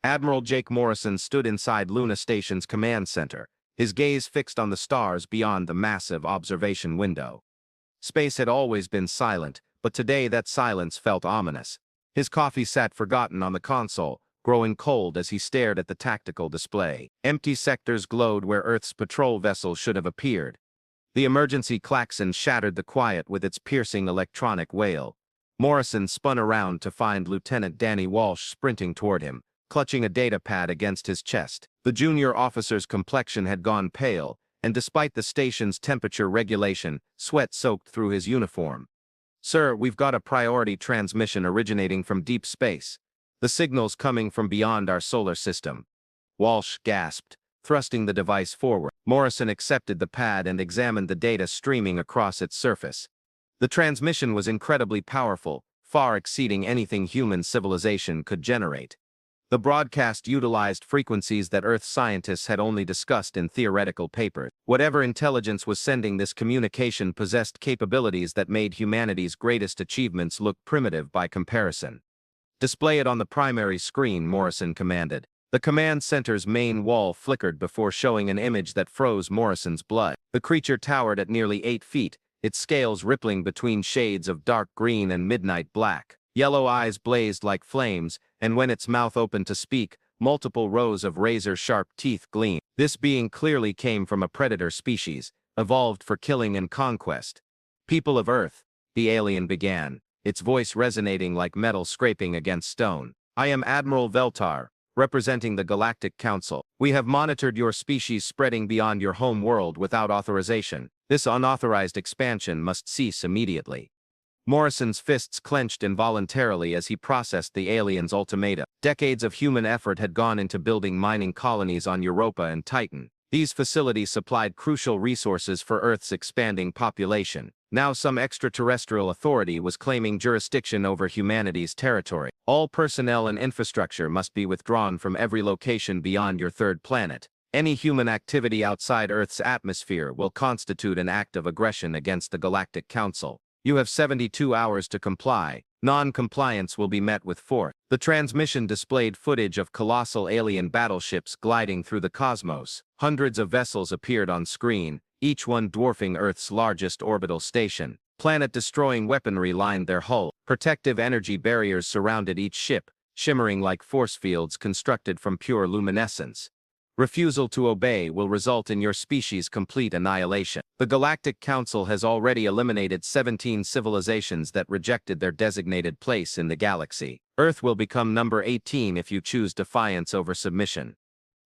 Admiral Jake Morrison stood inside Luna Station's command center, his gaze fixed on the stars beyond the massive observation window. Space had always been silent, but today that silence felt ominous. His coffee sat forgotten on the console, growing cold as he stared at the tactical display. Empty sectors glowed where Earth's patrol vessels should have appeared. The emergency klaxon shattered the quiet with its piercing electronic wail. Morrison spun around to find Lieutenant Danny Walsh sprinting toward him, clutching a data pad against his chest. The junior officer's complexion had gone pale, and despite the station's temperature regulation, sweat soaked through his uniform. "Sir, we've got a priority transmission originating from deep space. The signal's coming from beyond our solar system." Walsh gasped, thrusting the device forward. Morrison accepted the pad and examined the data streaming across its surface. The transmission was incredibly powerful, far exceeding anything human civilization could generate. The broadcast utilized frequencies that Earth scientists had only discussed in theoretical papers. Whatever intelligence was sending this communication possessed capabilities that made humanity's greatest achievements look primitive by comparison. "Display it on the primary screen," Morrison commanded. The command center's main wall flickered before showing an image that froze Morrison's blood. The creature towered at nearly 8 feet, its scales rippling between shades of dark green and midnight black. Yellow eyes blazed like flames, and when its mouth opened to speak, multiple rows of razor-sharp teeth gleamed. This being clearly came from a predator species, evolved for killing and conquest. "People of Earth," the alien began, its voice resonating like metal scraping against stone. "I am Admiral Veltar, representing the Galactic Council. We have monitored your species spreading beyond your home world without authorization. This unauthorized expansion must cease immediately." Morrison's fists clenched involuntarily as he processed the alien's ultimatum. Decades of human effort had gone into building mining colonies on Europa and Titan. These facilities supplied crucial resources for Earth's expanding population. Now some extraterrestrial authority was claiming jurisdiction over humanity's territory. "All personnel and infrastructure must be withdrawn from every location beyond your third planet. Any human activity outside Earth's atmosphere will constitute an act of aggression against the Galactic Council. You have 72 hours to comply. Non-compliance will be met with force." The transmission displayed footage of colossal alien battleships gliding through the cosmos. Hundreds of vessels appeared on screen, each one dwarfing Earth's largest orbital station. Planet-destroying weaponry lined their hull. Protective energy barriers surrounded each ship, shimmering like force fields constructed from pure luminescence. "Refusal to obey will result in your species' complete annihilation." The Galactic Council has already eliminated 17 civilizations that rejected their designated place in the galaxy. Earth will become number 18 if you choose defiance over submission.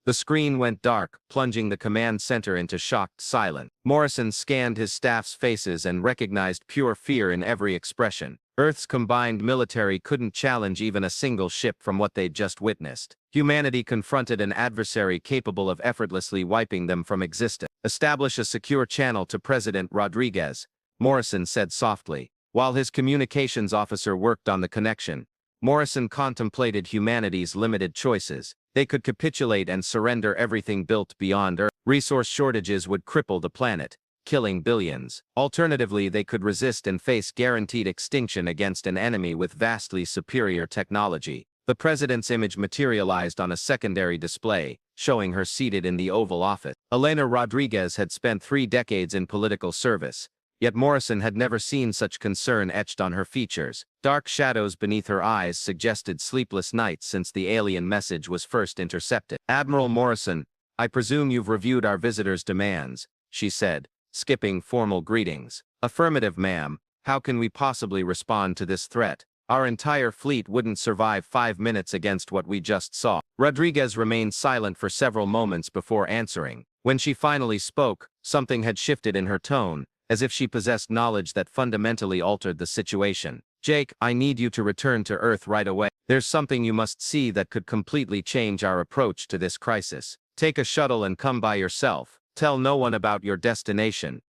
The screen went dark, plunging the command center into shocked silence. Morrison scanned his staff's faces and recognized pure fear in every expression. Earth's combined military couldn't challenge even a single ship from what they'd just witnessed. Humanity confronted an adversary capable of effortlessly wiping them from existence. "Establish a secure channel to President Rodriguez," Morrison said softly. While his communications officer worked on the connection, Morrison contemplated humanity's limited choices. They could capitulate and surrender everything built beyond Earth. Resource shortages would cripple the planet, killing billions. Alternatively, they could resist and face guaranteed extinction against an enemy with vastly superior technology. The president's image materialized on a secondary display, showing her seated in the Oval Office. Elena Rodriguez had spent 3 decades in political service, yet Morrison had never seen such concern etched on her features. Dark shadows beneath her eyes suggested sleepless nights since the alien message was first intercepted. "Admiral Morrison, I presume you've reviewed our visitor's demands," she said, skipping formal greetings. "Affirmative, ma'am. How can we possibly respond to this threat? Our entire fleet wouldn't survive 5 minutes against what we just saw." Rodriguez remained silent for several moments before answering. When she finally spoke, something had shifted in her tone, as if she possessed knowledge that fundamentally altered the situation. "Jake, I need you to return to Earth right away. There's something you must see that could completely change our approach to this crisis. Take a shuttle and come by yourself. Tell no one about your destination."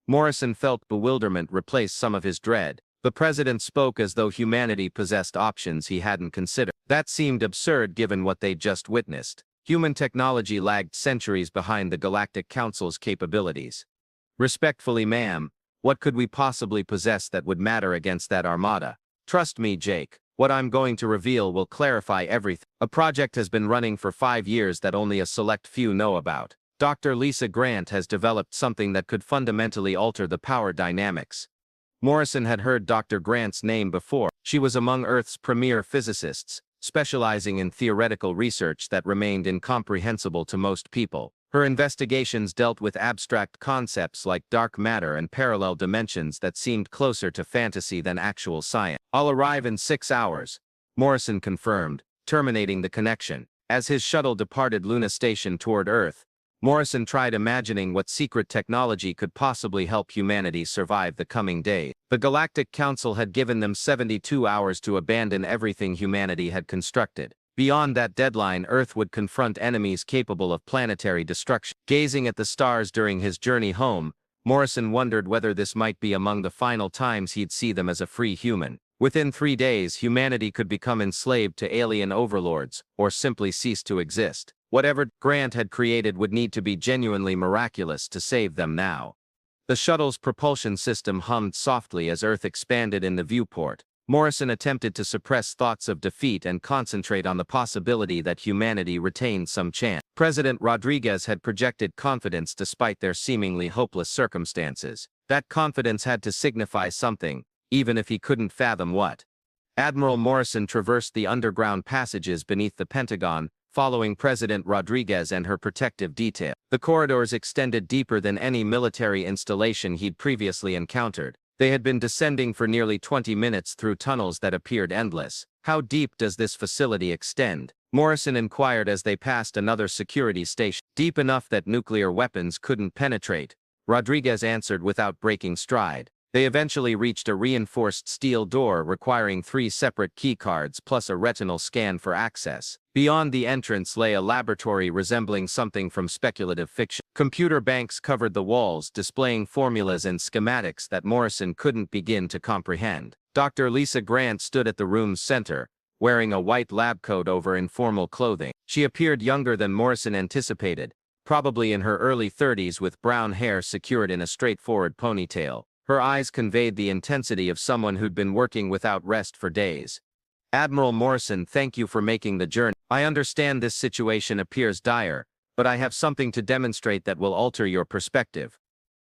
Morrison felt bewilderment replace some of his dread. The president spoke as though humanity possessed options he hadn't considered. That seemed absurd given what they'd just witnessed. Human technology lagged centuries behind the Galactic Council's capabilities. "Respectfully, ma'am, what could we possibly possess that would matter against that armada? Trust me, Jake, What I'm going to reveal will clarify everything. A project has been running for 5 years that only a select few know about. Dr. Lisa Grant has developed something that could fundamentally alter the power dynamics. Morrison had heard Dr. Grant's name before. She was among Earth's premier physicists, specializing in theoretical research that remained incomprehensible to most people. Her investigations dealt with abstract concepts like dark matter and parallel dimensions that seemed closer to fantasy than actual science. "I'll arrive in 6 hours," Morrison confirmed, terminating the connection. As his shuttle departed Luna Station toward Earth, Morrison tried imagining what secret technology could possibly help humanity survive the coming day. The Galactic Council had given them 72 hours to abandon everything humanity had constructed. Beyond that deadline, Earth would confront enemies capable of planetary destruction. Gazing at the stars during his journey home, Morrison wondered whether this might be among the final times he'd see them as a free human. Within 3 days, humanity could become enslaved to alien overlords, or simply cease to exist. Whatever Grant had created would need to be genuinely miraculous to save them now. The shuttle's propulsion system hummed softly as Earth expanded in the viewport. Morrison attempted to suppress thoughts of defeat and concentrate on the possibility that humanity retained some chance. President Rodriguez had projected confidence despite their seemingly hopeless circumstances. That confidence had to signify something, even if he couldn't fathom what. Admiral Morrison traversed the underground passages beneath the Pentagon, following President Rodriguez and her protective detail. The corridors extended deeper than any military installation he'd previously encountered. They had been descending for nearly 20 minutes through tunnels that appeared endless. "How deep does this facility extend?" Morrison inquired as they passed another security station. "Deep enough that nuclear weapons couldn't penetrate," Rodriguez answered without breaking stride. They eventually reached a reinforced steel door requiring 3 separate keycards plus a retinal scan for access. Beyond the entrance lay a laboratory resembling something from speculative fiction. Computer banks covered the walls, displaying formulas and schematics that Morrison couldn't begin to comprehend. Dr. Lisa Grant stood at the room's center, wearing a white lab coat over informal clothing. She appeared younger than Morrison anticipated, probably in her early 30s with brown hair secured in a straightforward ponytail. Her eyes conveyed the intensity of someone who'd been working without rest for days. "Admiral Morrison, thank you for making the journey. I understand this situation appears dire, but I have something to demonstrate that will alter your perspective,"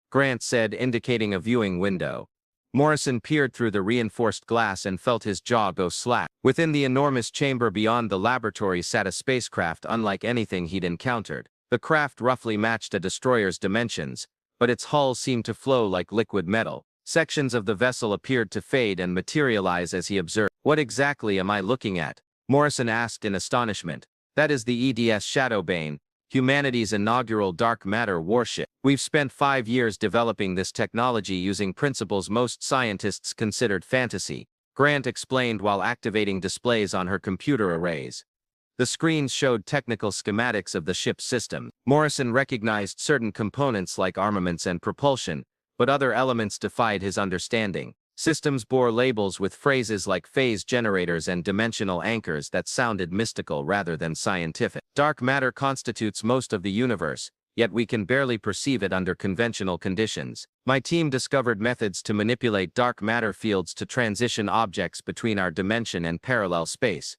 Grant said, indicating a viewing window. Morrison peered through the reinforced glass and felt his jaw go slack. Within the enormous chamber beyond the laboratory sat a spacecraft unlike anything he'd encountered. The craft roughly matched a destroyer's dimensions, but its hull seemed to flow like liquid metal. Sections of the vessel appeared to fade and materialize as he observed. "What exactly am I looking at?" Morrison asked in astonishment. "That is the EDS Shadowbane, humanity's inaugural dark matter warship. We've spent 5 years developing this technology using principles most scientists considered fantasy," Grant explained while activating displays on her computer arrays. The screens showed technical schematics of the ship's system. Morrison recognized certain components like armaments and propulsion, but other elements defied his understanding. Systems bore labels with phrases like phase generators and dimensional anchors that sounded mystical rather than scientific. "Dark matter constitutes most of the universe, yet we can barely perceive it under conventional conditions. My team discovered methods to manipulate dark matter fields to transition objects between our dimension and parallel space,"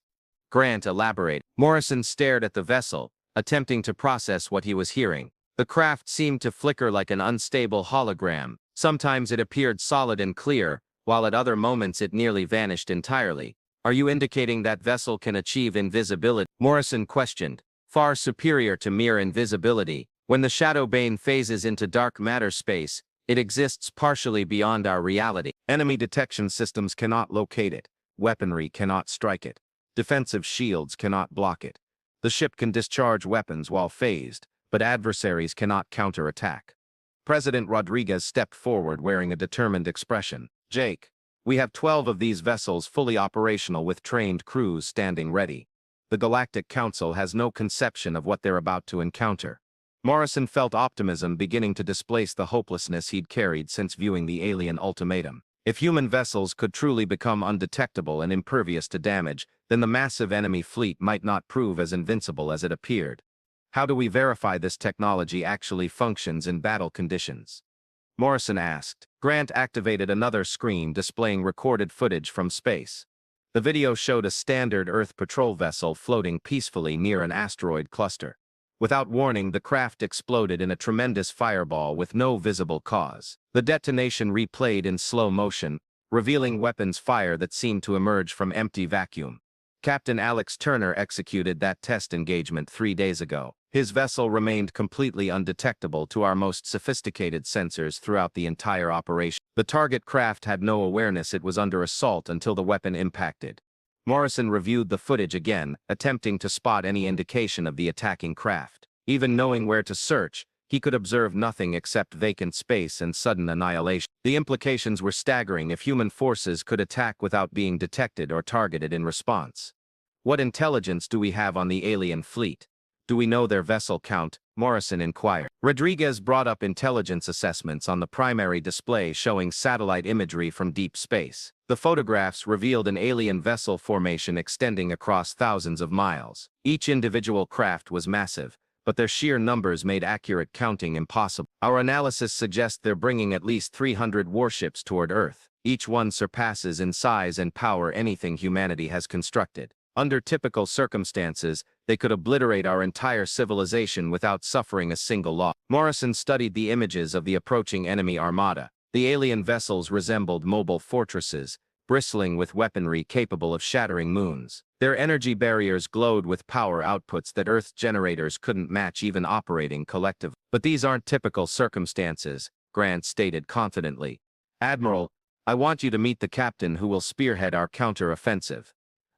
Grant elaborated. Morrison stared at the vessel, attempting to process what he was hearing. The craft seemed to flicker like an unstable hologram. Sometimes it appeared solid and clear, while at other moments it nearly vanished entirely. "Are you indicating that vessel can achieve invisibility?" Morrison questioned. "Far superior to mere invisibility. When the Shadowbane phases into dark matter space, it exists partially beyond our reality. Enemy detection systems cannot locate it. Weaponry cannot strike it. Defensive shields cannot block it. The ship can discharge weapons while phased, but adversaries cannot counterattack." President Rodriguez stepped forward wearing a determined expression. "Jake, we have 12 of these vessels fully operational with trained crews standing ready. The Galactic Council has no conception of what they're about to encounter." Morrison felt optimism beginning to displace the hopelessness he'd carried since viewing the alien ultimatum. If human vessels could truly become undetectable and impervious to damage, then the massive enemy fleet might not prove as invincible as it appeared. "How do we verify this technology actually functions in battle conditions?" Morrison asked. Grant activated another screen displaying recorded footage from space. The video showed a standard Earth patrol vessel floating peacefully near an asteroid cluster. Without warning, the craft exploded in a tremendous fireball with no visible cause. The detonation replayed in slow motion, revealing weapons fire that seemed to emerge from empty vacuum. Captain Alex Turner executed that test engagement 3 days ago. His vessel remained completely undetectable to our most sophisticated sensors throughout the entire operation. The target craft had no awareness it was under assault until the weapon impacted. Morrison reviewed the footage again, attempting to spot any indication of the attacking craft. Even knowing where to search, he could observe nothing except vacant space and sudden annihilation. The implications were staggering if human forces could attack without being detected or targeted in response. What intelligence do we have on the alien fleet? Do we know their vessel count? Morrison inquired. Rodriguez brought up intelligence assessments on the primary display showing satellite imagery from deep space. The photographs revealed an alien vessel formation extending across thousands of miles. Each individual craft was massive, but their sheer numbers made accurate counting impossible. Our analysis suggests they're bringing at least 300 warships toward Earth. Each one surpasses in size and power anything humanity has constructed. Under typical circumstances, they could obliterate our entire civilization without suffering a single loss. Morrison studied the images of the approaching enemy armada. The alien vessels resembled mobile fortresses, bristling with weaponry capable of shattering moons. Their energy barriers glowed with power outputs that Earth's generators couldn't match even operating collectively. But these aren't typical circumstances, Grant stated confidently. Admiral, I want you to meet the captain who will spearhead our counter-offensive.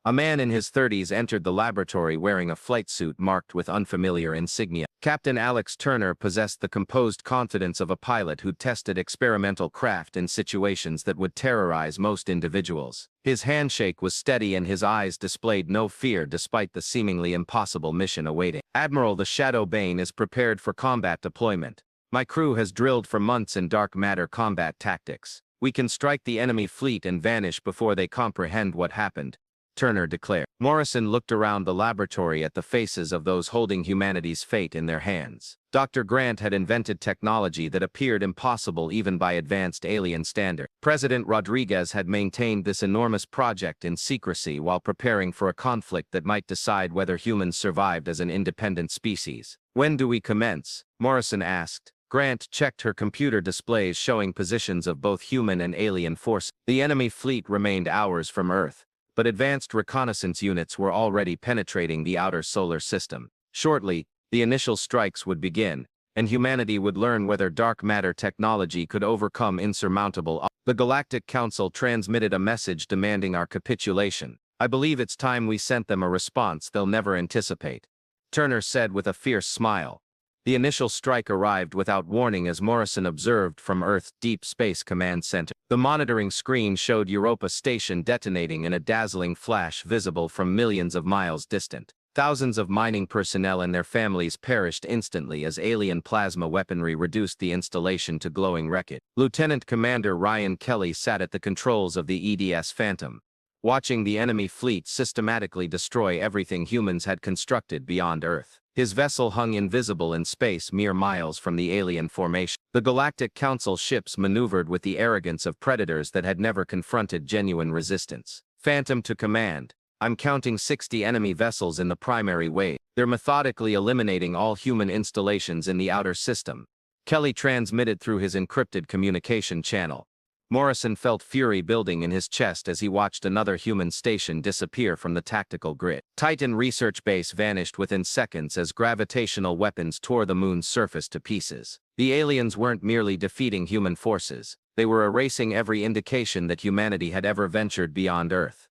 A man in his 30s entered the laboratory wearing a flight suit marked with unfamiliar insignia. Captain Alex Turner possessed the composed confidence of a pilot who tested experimental craft in situations that would terrorize most individuals. His handshake was steady and his eyes displayed no fear despite the seemingly impossible mission awaiting. Admiral, the Shadow Bane is prepared for combat deployment. My crew has drilled for months in dark matter combat tactics. We can strike the enemy fleet and vanish before they comprehend what happened, Turner declared. Morrison looked around the laboratory at the faces of those holding humanity's fate in their hands. Dr. Grant had invented technology that appeared impossible even by advanced alien standards. President Rodriguez had maintained this enormous project in secrecy while preparing for a conflict that might decide whether humans survived as an independent species. When do we commence? Morrison asked. Grant checked her computer displays showing positions of both human and alien forces. The enemy fleet remained hours from Earth, but advanced reconnaissance units were already penetrating the outer solar system. Shortly, the initial strikes would begin, and humanity would learn whether dark matter technology could overcome insurmountable odds. The Galactic Council transmitted a message demanding our capitulation. I believe it's time we sent them a response they'll never anticipate, Turner said with a fierce smile. The initial strike arrived without warning as Morrison observed from Earth's Deep Space Command Center. The monitoring screen showed Europa Station detonating in a dazzling flash visible from millions of miles distant. Thousands of mining personnel and their families perished instantly as alien plasma weaponry reduced the installation to glowing wreckage. Lieutenant Commander Ryan Kelly sat at the controls of the EDS Phantom, watching the enemy fleet systematically destroy everything humans had constructed beyond Earth. His vessel hung invisible in space mere miles from the alien formation. The Galactic Council ships maneuvered with the arrogance of predators that had never confronted genuine resistance. Phantom to command. I'm counting 60 enemy vessels in the primary wave. They're methodically eliminating all human installations in the outer system, Kelly transmitted through his encrypted communication channel. Morrison felt fury building in his chest as he watched another human station disappear from the tactical grid. Titan Research Base vanished within seconds as gravitational weapons tore the moon's surface to pieces. The aliens weren't merely defeating human forces, they were erasing every indication that humanity had ever ventured beyond Earth.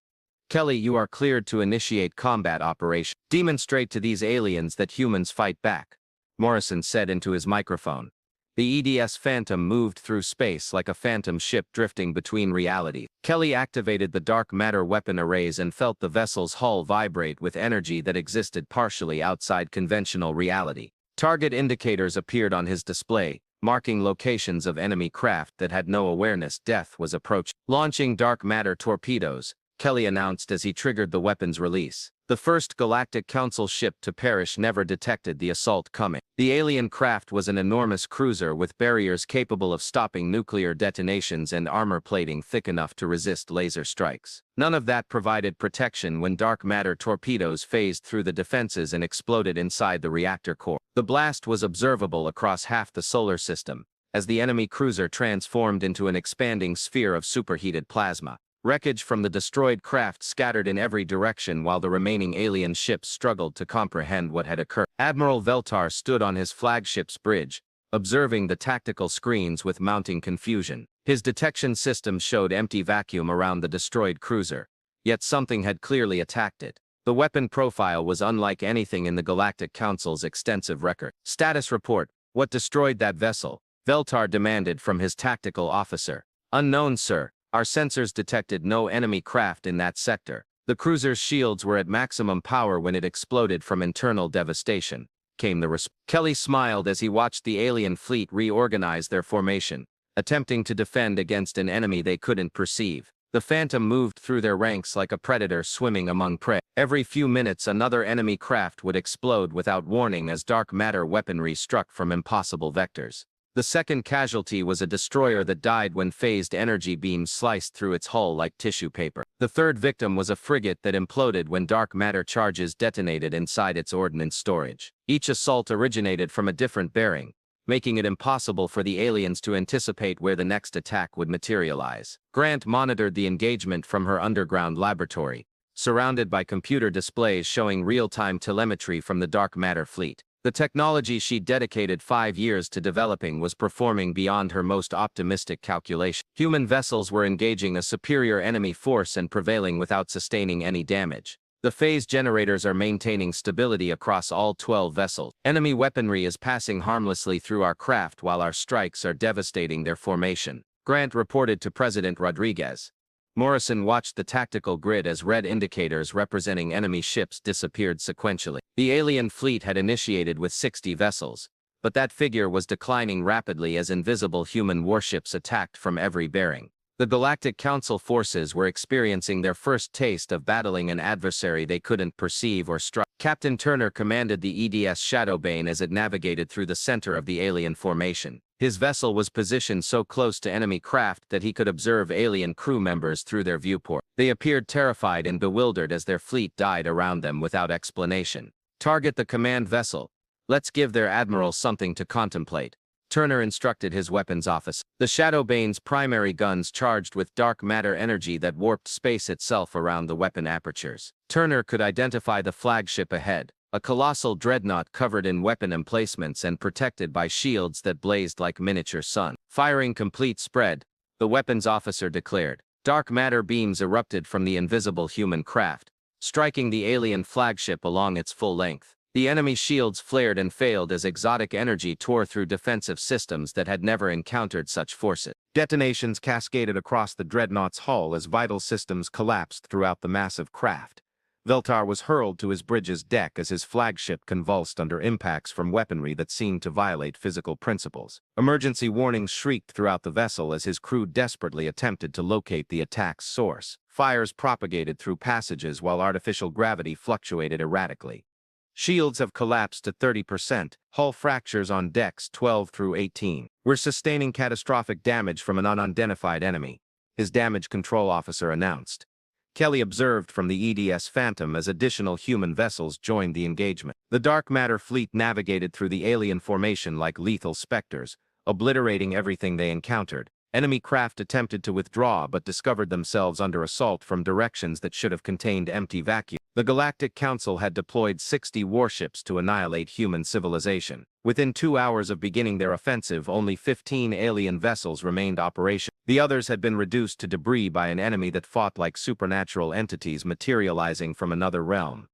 Kelly, you are cleared to initiate combat operation. Demonstrate to these aliens that humans fight back, Morrison said into his microphone. The EDS Phantom moved through space like a phantom ship drifting between realities. Kelly activated the dark matter weapon arrays and felt the vessel's hull vibrate with energy that existed partially outside conventional reality. Target indicators appeared on his display, marking locations of enemy craft that had no awareness death was approaching. Launching dark matter torpedoes, Kelly announced as he triggered the weapon's release. The first Galactic Council ship to perish never detected the assault coming. The alien craft was an enormous cruiser with barriers capable of stopping nuclear detonations and armor plating thick enough to resist laser strikes. None of that provided protection when dark matter torpedoes phased through the defenses and exploded inside the reactor core. The blast was observable across half the solar system, as the enemy cruiser transformed into an expanding sphere of superheated plasma. Wreckage from the destroyed craft scattered in every direction while the remaining alien ships struggled to comprehend what had occurred. Admiral Veltar stood on his flagship's bridge, observing the tactical screens with mounting confusion. His detection system showed empty vacuum around the destroyed cruiser, yet something had clearly attacked it. The weapon profile was unlike anything in the Galactic Council's extensive record. Status report: what destroyed that vessel? Veltar demanded from his tactical officer. Unknown, sir. Our sensors detected no enemy craft in that sector. The cruiser's shields were at maximum power when it exploded from internal devastation, came the response. Kelly smiled as he watched the alien fleet reorganize their formation, attempting to defend against an enemy they couldn't perceive. The Phantom moved through their ranks like a predator swimming among prey. Every few minutes another enemy craft would explode without warning as dark matter weaponry struck from impossible vectors. The second casualty was a destroyer that died when phased energy beams sliced through its hull like tissue paper. The third victim was a frigate that imploded when dark matter charges detonated inside its ordnance storage. Each assault originated from a different bearing, making it impossible for the aliens to anticipate where the next attack would materialize. Grant monitored the engagement from her underground laboratory, surrounded by computer displays showing real-time telemetry from the dark matter fleet. The technology she'd dedicated 5 years to developing was performing beyond her most optimistic calculation. Human vessels were engaging a superior enemy force and prevailing without sustaining any damage. The phase generators are maintaining stability across all 12 vessels. Enemy weaponry is passing harmlessly through our craft while our strikes are devastating their formation, Grant reported to President Rodriguez. Morrison watched the tactical grid as red indicators representing enemy ships disappeared sequentially. The alien fleet had initiated with 60 vessels, but that figure was declining rapidly as invisible human warships attacked from every bearing. The Galactic Council forces were experiencing their first taste of battling an adversary they couldn't perceive or strike. Captain Turner commanded the EDS Shadowbane as it navigated through the center of the alien formation. His vessel was positioned so close to enemy craft that he could observe alien crew members through their viewport. They appeared terrified and bewildered as their fleet died around them without explanation. Target the command vessel. Let's give their admiral something to contemplate, Turner instructed his weapons officer. The Shadowbane's primary guns charged with dark matter energy that warped space itself around the weapon apertures. Turner could identify the flagship ahead, a colossal dreadnought covered in weapon emplacements and protected by shields that blazed like miniature sun. Firing complete spread, the weapons officer declared. Dark matter beams erupted from the invisible human craft, striking the alien flagship along its full length. The enemy shields flared and failed as exotic energy tore through defensive systems that had never encountered such forces. Detonations cascaded across the dreadnought's hull as vital systems collapsed throughout the massive craft. Veltar was hurled to his bridge's deck as his flagship convulsed under impacts from weaponry that seemed to violate physical principles. Emergency warnings shrieked throughout the vessel as his crew desperately attempted to locate the attack's source. Fires propagated through passages while artificial gravity fluctuated erratically. Shields have collapsed to 30%, hull fractures on decks 12 through 18. We're sustaining catastrophic damage from an unidentified enemy, his damage control officer announced. Kelly observed from the EDS Phantom as additional human vessels joined the engagement. The dark matter fleet navigated through the alien formation like lethal specters, obliterating everything they encountered. Enemy craft attempted to withdraw but discovered themselves under assault from directions that should have contained empty vacuum. The Galactic Council had deployed 60 warships to annihilate human civilization. Within 2 hours of beginning their offensive, only 15 alien vessels remained operational. The others had been reduced to debris by an enemy that fought like supernatural entities materializing from another realm.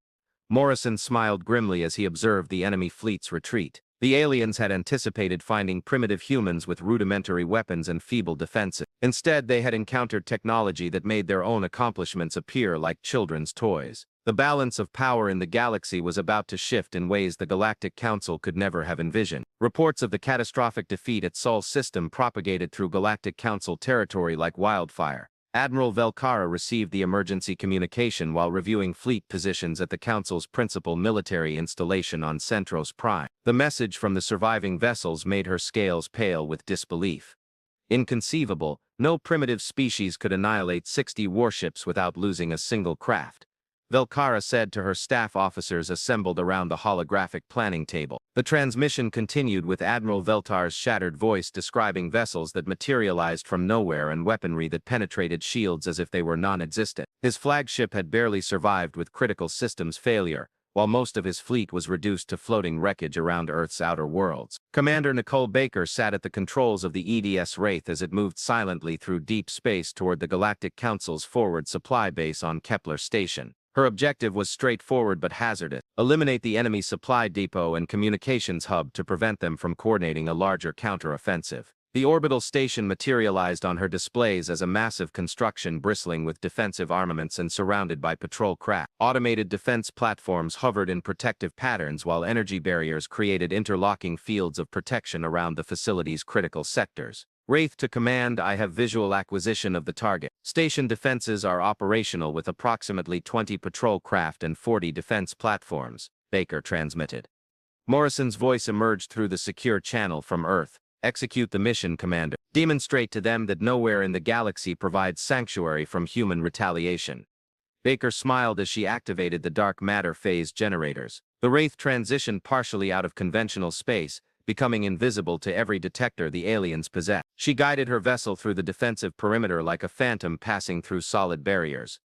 Morrison smiled grimly as he observed the enemy fleet's retreat. The aliens had anticipated finding primitive humans with rudimentary weapons and feeble defenses. Instead, they had encountered technology that made their own accomplishments appear like children's toys. The balance of power in the galaxy was about to shift in ways the Galactic Council could never have envisioned. Reports of the catastrophic defeat at Sol's system propagated through Galactic Council territory like wildfire. Admiral Velkara received the emergency communication while reviewing fleet positions at the Council's principal military installation on Centros Prime. The message from the surviving vessels made her scales pale with disbelief. Inconceivable, no primitive species could annihilate 60 warships without losing a single craft, Velkara said to her staff officers assembled around the holographic planning table. The transmission continued with Admiral Veltar's shattered voice describing vessels that materialized from nowhere and weaponry that penetrated shields as if they were non-existent. His flagship had barely survived with critical systems failure, while most of his fleet was reduced to floating wreckage around Earth's outer worlds. Commander Nicole Baker sat at the controls of the EDS Wraith as it moved silently through deep space toward the Galactic Council's forward supply base on Kepler Station. Her objective was straightforward but hazardous: eliminate the enemy supply depot and communications hub to prevent them from coordinating a larger counteroffensive. The orbital station materialized on her displays as a massive construction bristling with defensive armaments and surrounded by patrol craft. Automated defense platforms hovered in protective patterns while energy barriers created interlocking fields of protection around the facility's critical sectors. Wraith to command, I have visual acquisition of the target. Station defenses are operational with approximately 20 patrol craft and 40 defense platforms, Baker transmitted. Morrison's voice emerged through the secure channel from Earth. Execute the mission, Commander. Demonstrate to them that nowhere in the galaxy provides sanctuary from human retaliation. Baker smiled as she activated the dark matter phase generators. The Wraith transitioned partially out of conventional space, becoming invisible to every detector the aliens possess. She guided her vessel through the defensive perimeter like a phantom passing through solid barriers.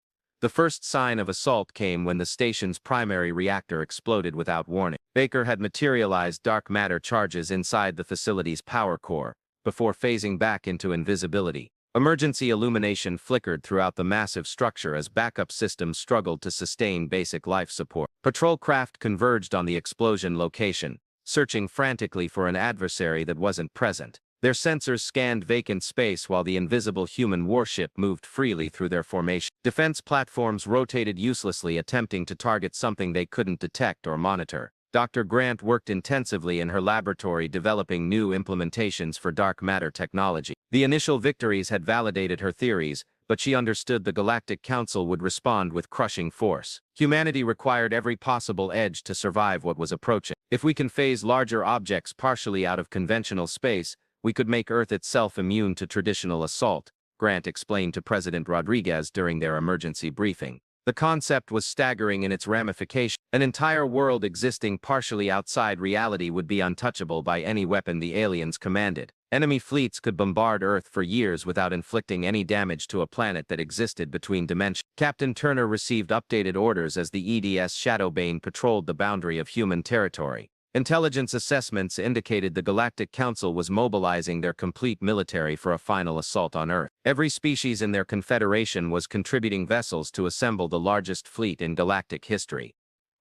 The first sign of assault came when the station's primary reactor exploded without warning. Baker had materialized dark matter charges inside the facility's power core, before phasing back into invisibility. Emergency illumination flickered throughout the massive structure as backup systems struggled to sustain basic life support. Patrol craft converged on the explosion location, searching frantically for an adversary that wasn't present. Their sensors scanned vacant space while the invisible human warship moved freely through their formation. Defense platforms rotated uselessly, attempting to target something they couldn't detect or monitor. Dr. Grant worked intensively in her laboratory developing new implementations for dark matter technology. The initial victories had validated her theories, but she understood the Galactic Council would respond with crushing force. Humanity required every possible edge to survive what was approaching. If we can phase larger objects partially out of conventional space, we could make Earth itself immune to traditional assault, Grant explained to President Rodriguez during their emergency briefing. The concept was staggering in its ramifications. An entire world existing partially outside reality would be untouchable by any weapon the aliens commanded. Enemy fleets could bombard Earth for years without inflicting any damage to a planet that existed between dimensions. Captain Turner received updated orders as the EDS Shadowbane patrolled the boundary of human territory. Intelligence assessments indicated the Galactic Council was mobilizing their complete military for a final assault on Earth. Every species in their confederation was contributing vessels to assemble the largest fleet in galactic history.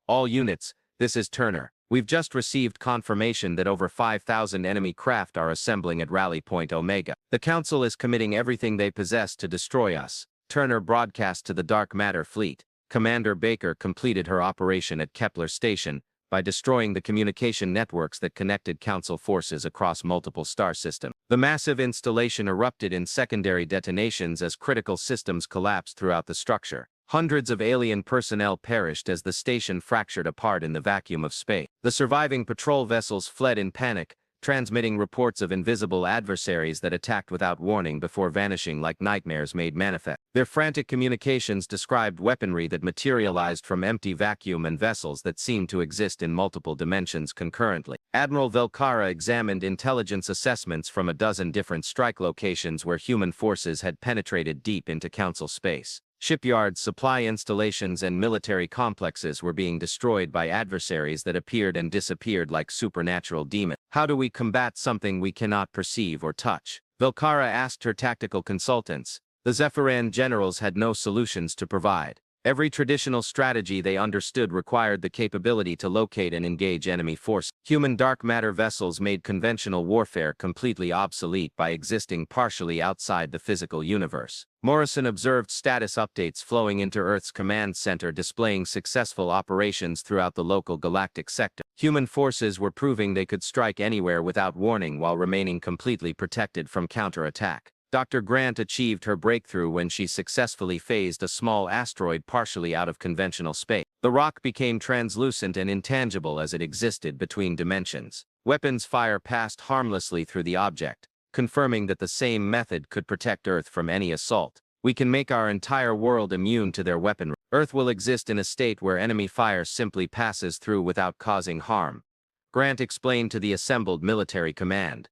All units, this is Turner. We've just received confirmation that over 5,000 enemy craft are assembling at Rally Point Omega. The Council is committing everything they possess to destroy us, Turner broadcast to the Dark Matter Fleet. Commander Baker completed her operation at Kepler Station by destroying the communication networks that connected Council forces across multiple star systems. The massive installation erupted in secondary detonations as critical systems collapsed throughout the structure. Hundreds of alien personnel perished as the station fractured apart in the vacuum of space. The surviving patrol vessels fled in panic, transmitting reports of invisible adversaries that attacked without warning before vanishing like nightmares made manifest. Their frantic communications described weaponry that materialized from empty vacuum and vessels that seemed to exist in multiple dimensions concurrently. Admiral Velkara examined intelligence assessments from a dozen different strike locations where human forces had penetrated deep into Council space. Shipyards, supply installations, and military complexes were being destroyed by adversaries that appeared and disappeared like supernatural demons. How do we combat something we cannot perceive or touch? Velkara asked her tactical consultants. The Zephyran generals had no solutions to provide. Every traditional strategy they understood required the capability to locate and engage enemy forces. Human dark matter vessels made conventional warfare completely obsolete by existing partially outside the physical universe. Morrison observed status updates flowing into Earth's command center displaying successful operations throughout the local galactic sector. Human forces were proving they could strike anywhere without warning while remaining completely protected from counterattack. Dr. Grant achieved her breakthrough when she successfully phased a small asteroid partially out of conventional space. The rock became translucent and intangible as it existed between dimensions. Weapons fire passed harmlessly through the object, confirming that the same method could protect Earth from any assault. We can make our entire world immune to their weaponry. Earth will exist in a state where enemy fire simply passes through without causing harm, Grant explained to the assembled military command.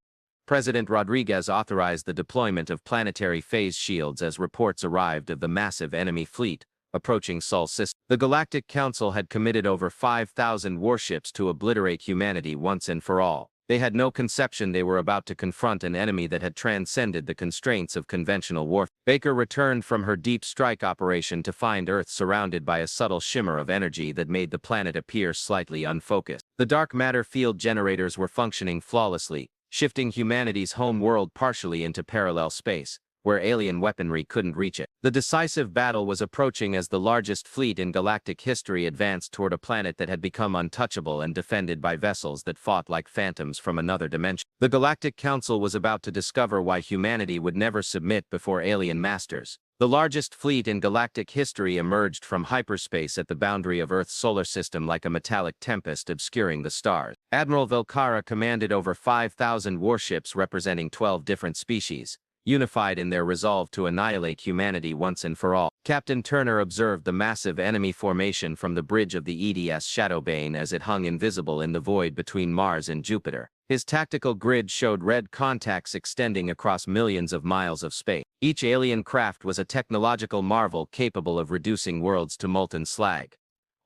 President Rodriguez authorized the deployment of planetary phase shields as reports arrived of the massive enemy fleet approaching Sol system. The Galactic Council had committed over 5,000 warships to obliterate humanity once and for all. They had no conception they were about to confront an enemy that had transcended the constraints of conventional warfare. Baker returned from her deep strike operation to find Earth surrounded by a subtle shimmer of energy that made the planet appear slightly unfocused. The dark matter field generators were functioning flawlessly, shifting humanity's home world partially into parallel space, where alien weaponry couldn't reach it. The decisive battle was approaching as the largest fleet in galactic history advanced toward a planet that had become untouchable and defended by vessels that fought like phantoms from another dimension. The Galactic Council was about to discover why humanity would never submit before alien masters. The largest fleet in galactic history emerged from hyperspace at the boundary of Earth's solar system like a metallic tempest obscuring the stars. Admiral Velcara commanded over 5,000 warships representing 12 different species, unified in their resolve to annihilate humanity once and for all. Captain Turner observed the massive enemy formation from the bridge of the EDS Shadowbane as it hung invisible in the void between Mars and Jupiter. His tactical grid showed red contacts extending across millions of miles of space. Each alien craft was a technological marvel capable of reducing worlds to molten slag.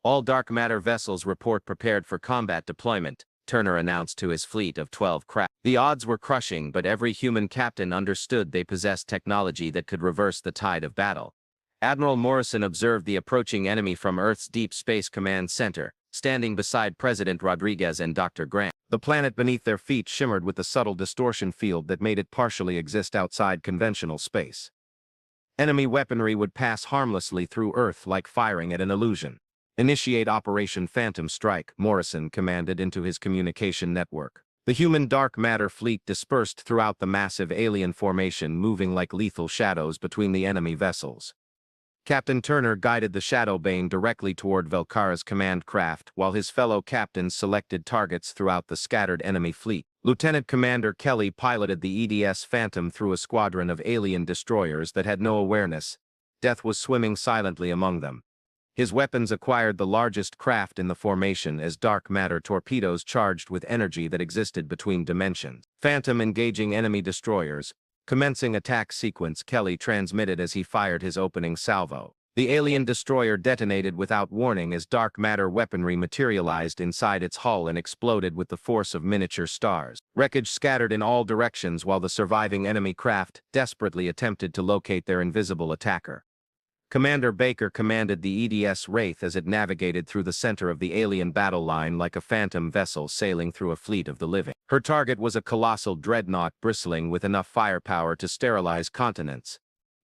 All dark matter vessels report prepared for combat deployment, Turner announced to his fleet of 12 craft. The odds were crushing, but every human captain understood they possessed technology that could reverse the tide of battle. Admiral Morrison observed the approaching enemy from Earth's Deep Space Command Center, standing beside President Rodriguez and Dr. Grant. The planet beneath their feet shimmered with a subtle distortion field that made it partially exist outside conventional space. Enemy weaponry would pass harmlessly through Earth like firing at an illusion. Initiate Operation Phantom Strike, Morrison commanded into his communication network. The human dark matter fleet dispersed throughout the massive alien formation, moving like lethal shadows between the enemy vessels. Captain Turner guided the Shadowbane directly toward Velcara's command craft, while his fellow captains selected targets throughout the scattered enemy fleet. Lieutenant Commander Kelly piloted the EDS Phantom through a squadron of alien destroyers that had no awareness. Death was swimming silently among them. His weapons acquired the largest craft in the formation as dark matter torpedoes charged with energy that existed between dimensions. Phantom engaging enemy destroyers. Commencing attack sequence, Kelly transmitted as he fired his opening salvo. The alien destroyer detonated without warning as dark matter weaponry materialized inside its hull and exploded with the force of miniature stars. Wreckage scattered in all directions while the surviving enemy craft desperately attempted to locate their invisible attacker. Commander Baker commanded the EDS Wraith as it navigated through the center of the alien battle line like a phantom vessel sailing through a fleet of the living. Her target was a colossal dreadnought bristling with enough firepower to sterilize continents.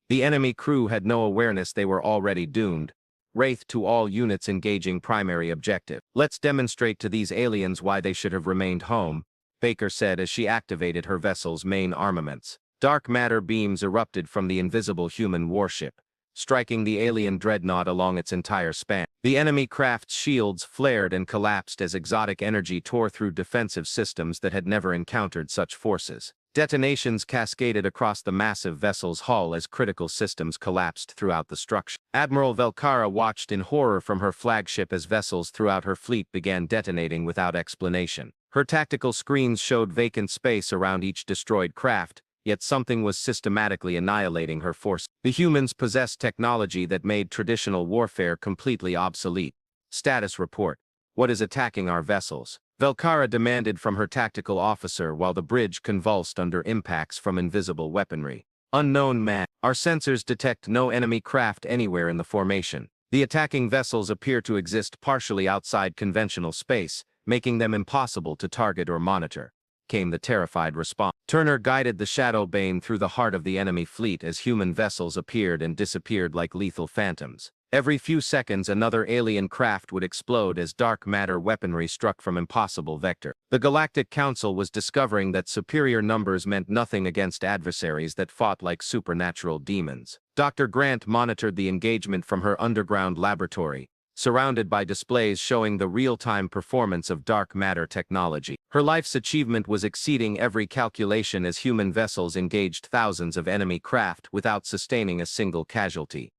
The enemy crew had no awareness they were already doomed. Wraith to all units engaging primary objective. Let's demonstrate to these aliens why they should have remained home, Baker said as she activated her vessel's main armaments. Dark matter beams erupted from the invisible human warship, striking the alien dreadnought along its entire span. The enemy craft's shields flared and collapsed as exotic energy tore through defensive systems that had never encountered such forces. Detonations cascaded across the massive vessel's hull as critical systems collapsed throughout the structure. Admiral Velcara watched in horror from her flagship as vessels throughout her fleet began detonating without explanation. Her tactical screens showed vacant space around each destroyed craft, yet something was systematically annihilating her force. The humans possessed technology that made traditional warfare completely obsolete. Status report. What is attacking our vessels? Velcara demanded from her tactical officer while the bridge convulsed under impacts from invisible weaponry. Unknown man. Our sensors detect no enemy craft anywhere in the formation. The attacking vessels appear to exist partially outside conventional space, making them impossible to target or monitor, came the terrified response. Turner guided the Shadowbane through the heart of the enemy fleet as human vessels appeared and disappeared like lethal phantoms. Every few seconds another alien craft would explode as dark matter weaponry struck from impossible vector. The Galactic Council was discovering that superior numbers meant nothing against adversaries that fought like supernatural demons. Dr. Grant monitored the engagement from her underground laboratory, surrounded by displays showing the real-time performance of dark matter technology. Her life's achievement was exceeding every calculation as human vessels engaged thousands of enemy craft without sustaining a single casualty.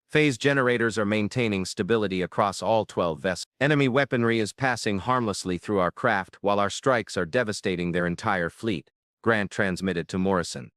Phase generators are maintaining stability across all 12 vessels. Enemy weaponry is passing harmlessly through our craft while our strikes are devastating their entire fleet, Grant transmitted to Morrison.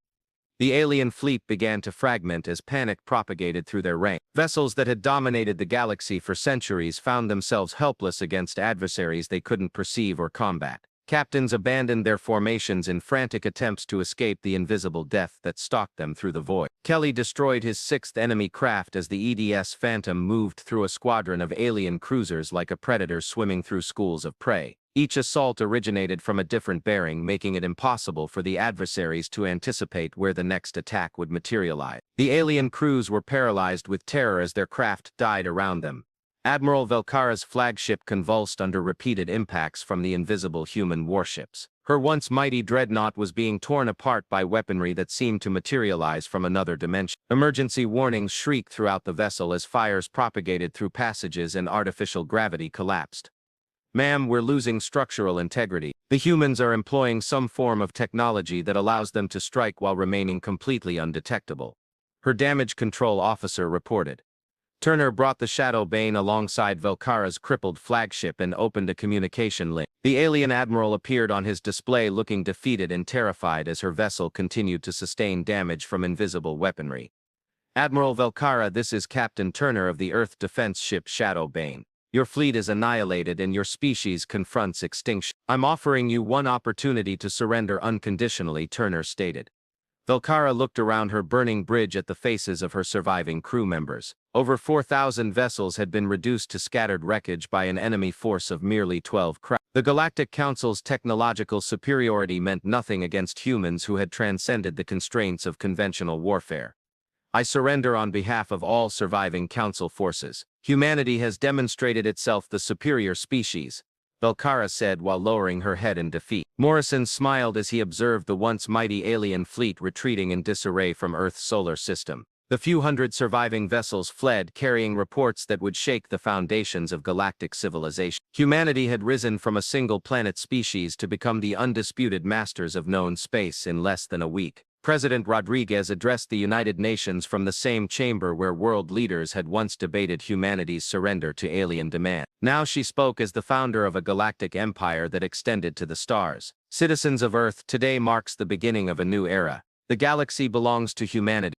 The alien fleet began to fragment as panic propagated through their ranks. Vessels that had dominated the galaxy for centuries found themselves helpless against adversaries they couldn't perceive or combat. Captains abandoned their formations in frantic attempts to escape the invisible death that stalked them through the void. Kelly destroyed his sixth enemy craft as the EDS Phantom moved through a squadron of alien cruisers like a predator swimming through schools of prey. Each assault originated from a different bearing, making it impossible for the adversaries to anticipate where the next attack would materialize. The alien crews were paralyzed with terror as their craft died around them. Admiral Velkara's flagship convulsed under repeated impacts from the invisible human warships. Her once mighty dreadnought was being torn apart by weaponry that seemed to materialize from another dimension. Emergency warnings shrieked throughout the vessel as fires propagated through passages and artificial gravity collapsed. "Ma'am, we're losing structural integrity. The humans are employing some form of technology that allows them to strike while remaining completely undetectable," her damage control officer reported. Turner brought the Shadow Bane alongside Velkara's crippled flagship and opened a communication link. The alien admiral appeared on his display looking defeated and terrified as her vessel continued to sustain damage from invisible weaponry. "Admiral Velkara, this is Captain Turner of the Earth defense ship Shadow Bane. Your fleet is annihilated and your species confronts extinction. I'm offering you one opportunity to surrender unconditionally," Turner stated. Velkara looked around her burning bridge at the faces of her surviving crew members. Over 4,000 vessels had been reduced to scattered wreckage by an enemy force of merely 12 craft. The Galactic Council's technological superiority meant nothing against humans who had transcended the constraints of conventional warfare. "I surrender on behalf of all surviving Council forces. Humanity has demonstrated itself the superior species," Velkara said while lowering her head in defeat. Morrison smiled as he observed the once mighty alien fleet retreating in disarray from Earth's solar system. The few hundred surviving vessels fled, carrying reports that would shake the foundations of galactic civilization. Humanity had risen from a single planet species to become the undisputed masters of known space in less than a week. President Rodriguez addressed the United Nations from the same chamber where world leaders had once debated humanity's surrender to alien demand. Now she spoke as the founder of a galactic empire that extended to the stars. "Citizens of Earth, today marks the beginning of a new era. The galaxy belongs to humanity.